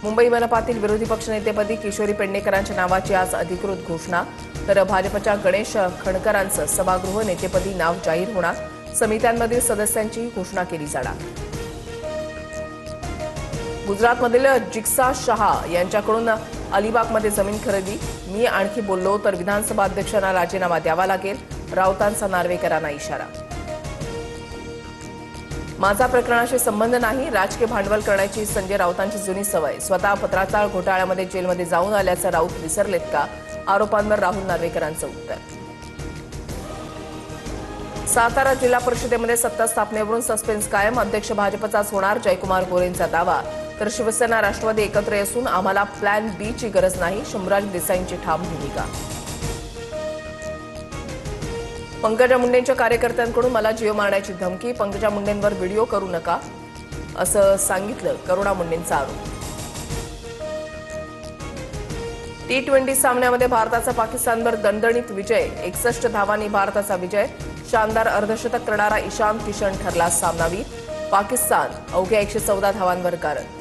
मुंबई मनपातील विरोधी पक्षनेतेपदी किशोरी पेडणेकरांच्या नावाची आज अधिकृत घोषणा, तर भाजपच्या गणेश खणकरांचं सभागृह नेतेपदी नाव जाहीर होणार. समित्यांमधील सदस्यांची घोषणा केली जाणार. गुजरातमधील जिग्सा शहा यांच्याकडून अलिबागमध्ये जमीन खरेदी. मी आणखी बोललो तर विधानसभा अध्यक्षांना राजीनामा द्यावा लागेल, राऊतांचा नार्वेकरांना इशारा. माझा प्रकरणाशी संबंध नाही, राजकीय भांडवल करण्याची संजय राऊतांची जुनी सवय. स्वतः पत्राचाळ घोटाळ्यामध्ये जेलमध्ये जाऊन आल्याचं राऊत विसरलेत का, आरोपांवर राहुल नार्वेकरांचं उत्तर. सातारा जिल्हा परिषदेमध्ये सत्ता स्थापनेवरून सस्पेन्स कायम. अध्यक्ष भाजपचाच होणार, जयकुमार गोरेंचा दावा. तर शिवसेना राष्ट्रवादी एकत्र असून आम्हाला प्लॅन बी ची गरज नाही, शंभूराज देसाईंची ठाम भूमिका. पंकजा मुंडेंच्या कार्यकर्त्यांकडून मला जीव मारण्याची धमकी. पंकजा मुंडेंवर व्हिडिओ करू नका असं सांगितलं करुणा मुंडेंचा आरोप. T20 सामन्यामध्ये भारताचा पाकिस्तानवर दणदणीत विजय. 61 धावांनी भारताचा विजय. शानदार अर्धशतक करणारा ईशान किशन ठरला सामनावीर. पाकिस्तान अवघ्या 114 धावांवर गारद.